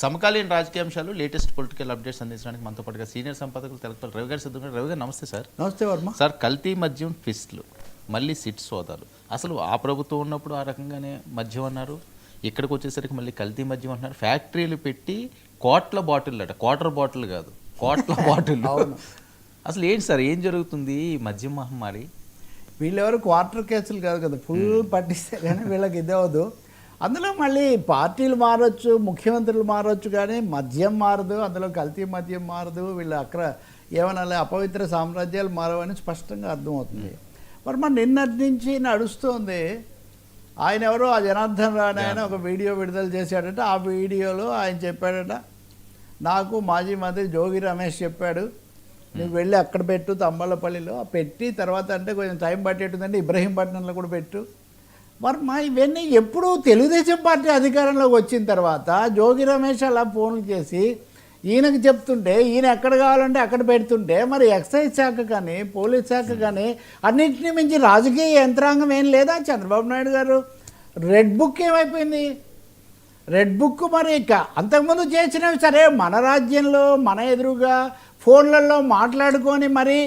సమకాలీన రాజకీయ అంశాలు లేటెస్ట్ పొలిటికల్ అప్డేట్స్ అందించడానికి మనతో పాటుగా సీనియర్ సంపాదకులు తెలపల్లి రవి గారు సిద్ధంగా. రవి గారు నమస్తే సార్. నమస్తే వర్మ సార్, కల్తీ మద్యం ట్విస్ట్లు, మళ్ళీ సిట్ సోదాలు. అసలు ఆ ప్రభుత్వం ఉన్నప్పుడు ఆ రకంగానే మద్యం అన్నారు, ఇక్కడికి వచ్చేసరికి మళ్ళీ కల్తీ మద్యం అంటున్నారు. ఫ్యాక్టరీలు పెట్టి కోట్ల బాటిల్ అట, క్వార్టర్ బాటిల్ కాదు కోట్ల బాటిల్. అసలు ఏంటి సార్, ఏం జరుగుతుంది ఈ మద్యం మహమ్మారి? వీళ్ళెవరు క్వార్టర్ కేసులు కాదు కదా, ఫుల్ పట్టిస్తే కానీ వీళ్ళకి ఇదే అవదు. అందులో మళ్ళీ పార్టీలు మారచ్చు, ముఖ్యమంత్రులు మారచ్చు, కానీ మద్యం మారదు, అందులో కల్తీ మద్యం మారదు. వీళ్ళు ఏమన్నా అపవిత్ర సామ్రాజ్యాలు మారవని స్పష్టంగా అర్థమవుతుంది. మరి నిన్నటి నుంచి నడుస్తుంది. ఆయన ఎవరో ఆ జనార్దన్ రాణి ఆయన ఒక వీడియో విడుదల చేశాడట. ఆ వీడియోలో ఆయన చెప్పాడట, నాకు మాజీ మంత్రి జోగి రమేష్ చెప్పాడు, నువ్వు వెళ్ళి అక్కడ పెట్టు తంబళ్ళపల్లిలో పెట్టి, తర్వాత అంటే కొంచెం టైం పట్టేటుందంటే ఇబ్రహీంపట్నంలో కూడా పెట్టు. మరి ఇవన్నీ ఎప్పుడు తెలుగుదేశం పార్టీ అధికారంలోకి వచ్చిన తర్వాత జోగి రమేష్ అలా ఫోన్లు చేసి ఈయనకు చెప్తుంటే, ఈయన ఎక్కడ కావాలంటే అక్కడ పెడుతుంటే, మరి ఎక్సైజ్ శాఖ కానీ పోలీస్ శాఖ కానీ అన్నింటినీ మించి రాజకీయ యంత్రాంగం ఏం లేదా? చంద్రబాబు నాయుడు గారు రెడ్ బుక్ ఏమైపోయింది? రెడ్ బుక్ మరి అంతకుముందు చేసినవి సరే, మన రాజ్యంలో మన ఎదురుగా ఫోన్లలో మాట్లాడుకొని మరి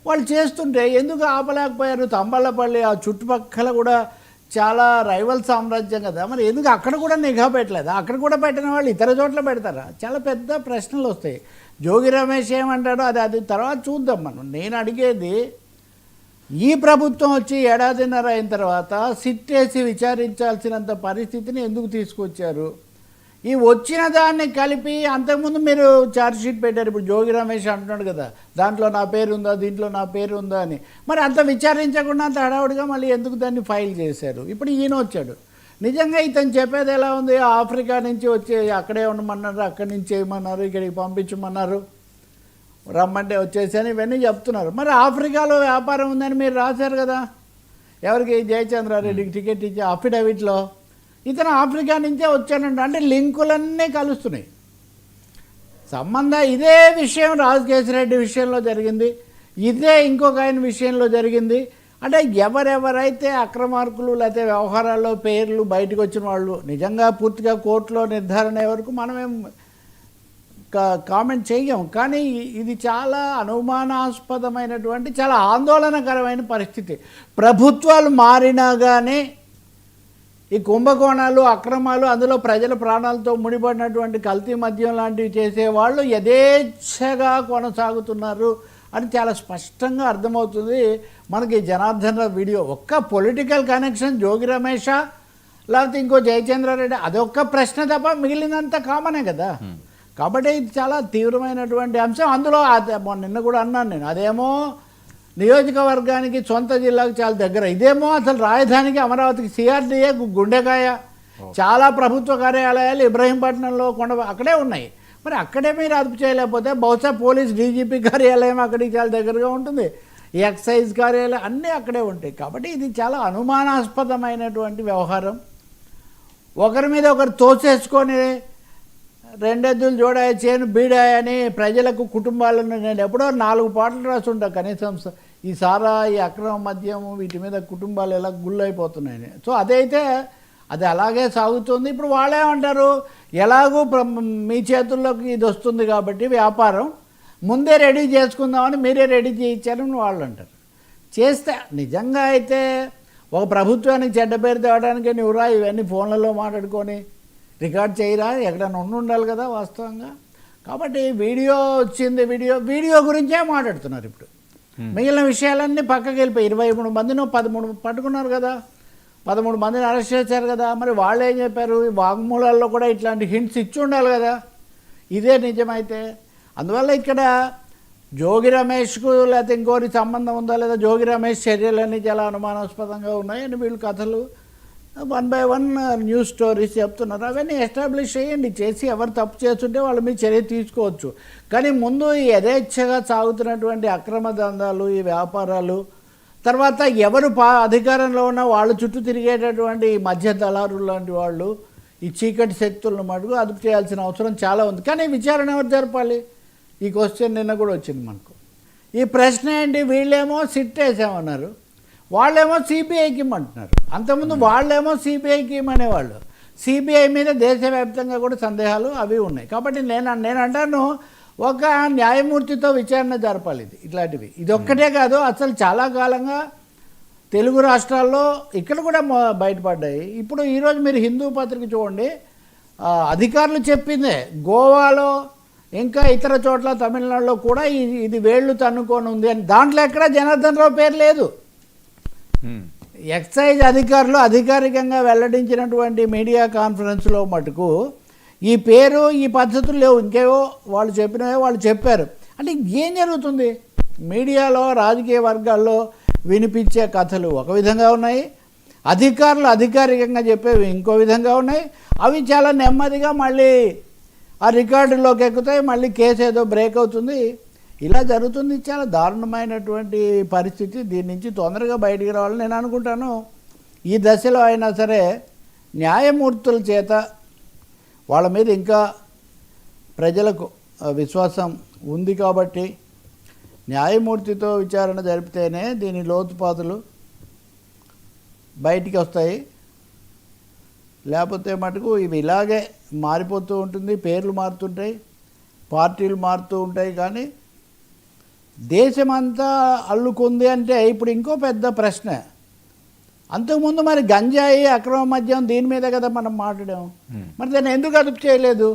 వాళ్ళు చేస్తుంటే ఎందుకు ఆపలేకపోయారు? తంబళ్ళపల్లి ఆ చుట్టుపక్కల కూడా చాలా రైవల్ సామ్రాజ్యం కదా, మరి ఎందుకు అక్కడ కూడా నిఘా పెట్టలేదు? అక్కడ కూడా పెట్టిన వాళ్ళు ఇతర చోట్ల పెడతారా? చాలా పెద్ద ప్రశ్నలు వస్తాయి. జోగి రమేష్ ఏమంటాడో అది తర్వాత చూద్దాం. నేను అడిగేది, ఈ ప్రభుత్వం వచ్చి ఏడాదిన్నర అయిన తర్వాత సిట్ వేసి విచారించాల్సినంత పరిస్థితిని ఎందుకు తీసుకొచ్చారు? ఈ వచ్చిన దాన్ని కలిపి అంతకుముందు మీరు ఛార్జ్షీట్ పెట్టారు. ఇప్పుడు జోగి రమేష్ అంటున్నాడు కదా, దాంట్లో నా పేరు ఉందా, దీంట్లో నా పేరు ఉందా అని. మరి అంత విచారించకుండా అంత హడావుడిగా మళ్ళీ ఎందుకు దాన్ని ఫైల్ చేశారు? ఇప్పుడు ఈయన వచ్చాడు. నిజంగా ఇతను చెప్పేది ఎలా ఉంది? ఆఫ్రికా నుంచి వచ్చి అక్కడే ఉండమన్నారు, అక్కడి నుంచి చేయమన్నారు, ఇక్కడికి పంపించమన్నారు, రమ్మంటే వచ్చేసాను, ఇవన్నీ చెప్తున్నారు. మరి ఆఫ్రికాలో వ్యాపారం ఉందని మీరు రాశారు కదా, ఎవరికి? జయచంద్రారెడ్డికి టికెట్ ఇచ్చే అఫిడవిట్లో ఇతను ఆఫ్రికా నుంచే వచ్చానంట. అంటే లింకులన్నీ కలుస్తున్నాయి. ఇదే విషయం రాజకేశ్వరరెడ్డి విషయంలో జరిగింది, ఇదే ఇంకొక ఆయన విషయంలో జరిగింది. అంటే ఎవరెవరైతే అక్రమార్కులు లేకపోతే వ్యవహారాల్లో పేర్లు బయటకు వచ్చిన వాళ్ళు నిజంగా పూర్తిగా కోర్టులో నిర్ధారణ అయ్యే వరకు మనమేం కామెంట్ చెయ్యం. కానీ ఇది చాలా అనుమానాస్పదమైనటువంటి, చాలా ఆందోళనకరమైన పరిస్థితి. ప్రభుత్వాలు మారినా కానీ ఈ కుంభకోణాలు, అక్రమాలు, అందులో ప్రజల ప్రాణాలతో ముడిపడినటువంటి కల్తీ మద్యం లాంటివి చేసేవాళ్ళు యథేచ్ఛగా కొనసాగుతున్నారు అని చాలా స్పష్టంగా అర్థమవుతుంది మనకి. జనార్దన్ రావు వీడియో ఒక్క పొలిటికల్ కనెక్షన్ జోగి రమేషా లేకపోతే ఇంకో జయచంద్రారెడ్డి, అదొక్క ప్రశ్న తప్ప మిగిలినంత కామనే కదా. కాబట్టి ఇది చాలా తీవ్రమైనటువంటి అంశం. అందులో నిన్న కూడా అన్నాను నేను, అదేమో నియోజకవర్గానికి సొంత జిల్లాకు చాలా దగ్గర, ఇదేమో అసలు రాజధానికి అమరావతికి సిఆర్డీఏ గుండెకాయ. చాలా ప్రభుత్వ కార్యాలయాలు ఇబ్రహీంపట్నంలో అక్కడే ఉన్నాయి. మరి అక్కడే మీరు అదుపు చేయలేకపోతే బహుశా పోలీస్ డీజీపీ కార్యాలయం అక్కడికి చాలా దగ్గరగా ఉంటుంది, ఎక్సైజ్ కార్యాలయం అన్నీ అక్కడే ఉంటాయి. కాబట్టి ఇది చాలా అనుమానాస్పదమైనటువంటి వ్యవహారం. ఒకరి మీద ఒకరు తోసేసుకొని రెండెద్దులు జోడాయ చేను బీడాయని ప్రజలకు, కుటుంబాలను నేను ఎప్పుడో 4 పాటలు రాసుంటా కనీసం, ఈ సారా, ఈ అక్రమ మద్యం, వీటి మీద కుటుంబాలు ఎలా గుళ్ళైపోతున్నాయని. సో అదైతే అది అలాగే సాగుతుంది. ఇప్పుడు వాళ్ళేమంటారు, ఎలాగూ మీ చేతుల్లోకి ఇది వస్తుంది కాబట్టి వ్యాపారం ముందే రెడీ చేసుకుందామని మీరే రెడీ చేయించారని వాళ్ళు అంటారు. చేస్తే నిజంగా అయితే ఒక ప్రభుత్వానికి చెడ్డ పేరు తేవడానికి నువ్వురా ఇవన్నీ ఫోన్లలో మాట్లాడుకొని రికార్డ్ చేయరా, ఎక్కడైనా ఉండాలి కదా వాస్తవంగా. కాబట్టి వీడియో వచ్చింది, వీడియో గురించే మాట్లాడుతున్నారు ఇప్పుడు. మిగిలిన విషయాలన్నీ పక్కకి వెళ్ళిపోయి 23 మందిని 13 పట్టుకున్నారు కదా, 13 మందిని అరెస్ట్ చేశారు కదా. మరి వాళ్ళు ఏం చెప్పారు? ఈ వాగ్మూలాల్లో కూడా ఇట్లాంటి హింట్స్ ఇచ్చి ఉండాలి కదా, ఇదే నిజమైతే. అందువల్ల ఇక్కడ జోగి రమేష్కు లేకపోతే ఇంకోటి సంబంధం ఉందా లేదా, జోగి రమేష్ చర్యలన్నీ చాలా అనుమానాస్పదంగా ఉన్నాయని వీళ్ళు కథలు 1 by 1 న్యూస్ స్టోరీస్ చెప్తున్నారు. అవన్నీ ఎస్టాబ్లిష్ చేయండి, చేసి ఎవరు తప్పు చేస్తుంటే వాళ్ళ మీద చర్య తీసుకోవచ్చు. కానీ ముందు ఈ యథేచ్ఛగా సాగుతున్నటువంటి అక్రమ దందాలు, ఈ వ్యాపారాలు, తర్వాత ఎవరు అధికారంలో ఉన్న వాళ్ళు చుట్టూ తిరిగేటటువంటి మధ్య దళారులు లాంటి వాళ్ళు, ఈ చీకటి శక్తులను మటుకు అదుపు చేయాల్సిన అవసరం చాలా ఉంది. కానీ విచారణ ఎవరు జరపాలి? ఈ క్వశ్చన్ నిన్న కూడా వచ్చింది మనకు. ఈ ప్రశ్న ఏంటి? వీళ్ళేమో సిట్ వేసామన్నారు, వాళ్ళేమో సిబిఐకి ఇమ్మంటున్నారు. అంతకుముందు వాళ్ళేమో సిబిఐకి ఇమ్మనేవాళ్ళు. సిబిఐ మీద దేశవ్యాప్తంగా కూడా సందేహాలు అవి ఉన్నాయి. కాబట్టి నేను అంటాను ఒక న్యాయమూర్తితో విచారణ జరపాలి ఇట్లాంటివి. ఇది ఒక్కటే కాదు, అసలు చాలా కాలంగా తెలుగు రాష్ట్రాల్లో ఇక్కడ కూడా బయటపడ్డాయి. ఇప్పుడు ఈరోజు మీరు హిందూ పత్రిక చూడండి, అధికారులు చెప్పిందే గోవాలో ఇంకా ఇతర చోట్ల తమిళనాడులో కూడా ఇది వేళ్ళు తన్నుకొని ఉంది అని. దాంట్లో ఎక్కడ జనార్దన్ రావు పేరు లేదు. ఎక్సైజ్ అధికారులు అధికారికంగా వెల్లడించినటువంటి మీడియా కాన్ఫరెన్స్లో మటుకు ఈ పేరు ఈ పద్ధతులు లేవు. ఇంకేవో వాళ్ళు చెప్పినవే వాళ్ళు చెప్పారు. అంటే ఏం జరుగుతుంది? మీడియాలో రాజకీయ వర్గాల్లో వినిపించే కథలు ఒక విధంగా ఉన్నాయి, అధికారులు అధికారికంగా చెప్పేవి ఇంకో విధంగా ఉన్నాయి. అవి చాలా నెమ్మదిగా మళ్ళీ ఆ రికార్డులోకి ఎక్కుతాయి, మళ్ళీ కేసు ఏదో బ్రేక్ అవుతుంది. ఇలా జరుగుతుంది. చాలా దారుణమైనటువంటి పరిస్థితి. దీని నుంచి తొందరగా బయటికి రావాలని నేను అనుకుంటాను. ఈ దశలో అయినా సరే న్యాయమూర్తుల చేత వాళ్ళ మీద ఇంకా ప్రజలకు విశ్వాసం ఉంది కాబట్టి న్యాయమూర్తితో విచారణ జరిపితేనే దీని లోతుపాతులు బయటికి వస్తాయి. లేకపోతే మటుకు ఇవి ఇలాగే మారిపోతూ ఉంటుంది, పేర్లు మారుతుంటాయి, పార్టీలు మారుతూ ఉంటాయి. కానీ దేశమంతా అల్లుకుంది అంటే ఇప్పుడు ఇంకో పెద్ద ప్రశ్న. అంతకుముందు మరి గంజాయి అక్రమ మద్యం దీని మీద కదా మనం మాట్లాడాము. మరి దాన్ని ఎందుకు అదుపు చేయలేదు?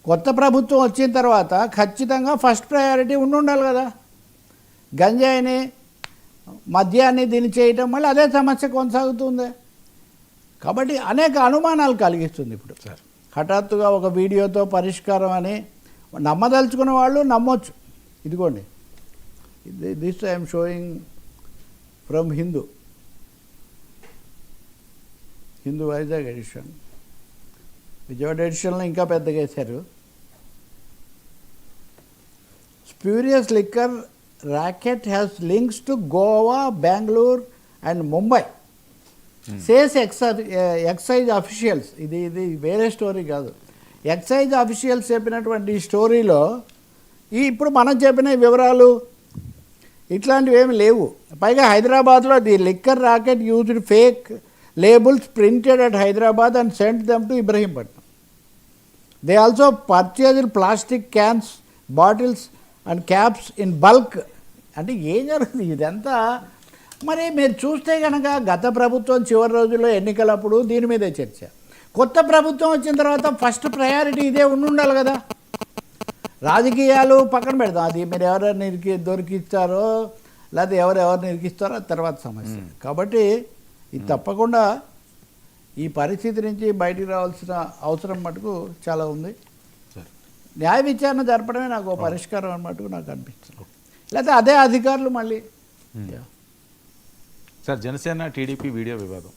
కొత్త ప్రభుత్వం వచ్చిన తర్వాత ఖచ్చితంగా ఫస్ట్ ప్రయారిటీ ఉండాలి కదా. గంజాయిని మద్యాన్ని దీన్ని చేయటం మళ్ళీ అదే సమస్య కొనసాగుతుంది. కాబట్టి అనేక అనుమానాలు కలిగిస్తుంది. ఇప్పుడు హఠాత్తుగా ఒక వీడియోతో పరిష్కారం అని నమ్మదలుచుకున్న వాళ్ళు నమ్మొచ్చు. ఇదిగోండి, this I'm showing from Hindu Vizag edition. Vijayawada ఎడిషన్లో ఇంకా పెద్దగా వేశారు. Spurious liquor racket has links to Goa, Bangalore and Mumbai. Says excise officials. ఇది వేరే స్టోరీ కాదు. ఎక్సైజ్ అఫీషియల్స్ చెప్పినటువంటి స్టోరీలో ఇప్పుడు మనం చెప్పిన వివరాలు ఇట్లాంటివి ఏమి లేవు. పైగా హైదరాబాద్లో the liquor rocket used fake labels printed at Hyderabad and sent them to Ibrahimpatnam. They also purchased plastic cans, bottles and caps in bulk. అంటే ఏం జరుగుతుంది ఇదంతా? మరి మీరు చూస్తే కనుక గత ప్రభుత్వం చివరి రోజుల్లో ఎన్నికలప్పుడు దీని మీదే చర్చ. కొత్త ప్రభుత్వం వచ్చిన తర్వాత ఫస్ట్ ప్రయారిటీ ఇదే ఉండాలి కదా. రాజకీయాలు పక్కన పెడతాం, అది మీరు ఎవరెవరు దొరికిస్తారో లేకపోతే ఎవరెవరు నిరికిస్తారో అది తర్వాత సమస్య. కాబట్టి ఇది తప్పకుండా ఈ పరిస్థితి నుంచి బయటికి రావాల్సిన అవసరం మటుకు చాలా ఉంది. న్యాయ విచారణ జరపడమే నాకు పరిష్కారం అన్నట్టుగా నాకు అనిపిస్తుంది. లేకపోతే అదే అధికారులు మళ్ళీ సార్ జనసేన టీడీపీ వీడియో వివాదం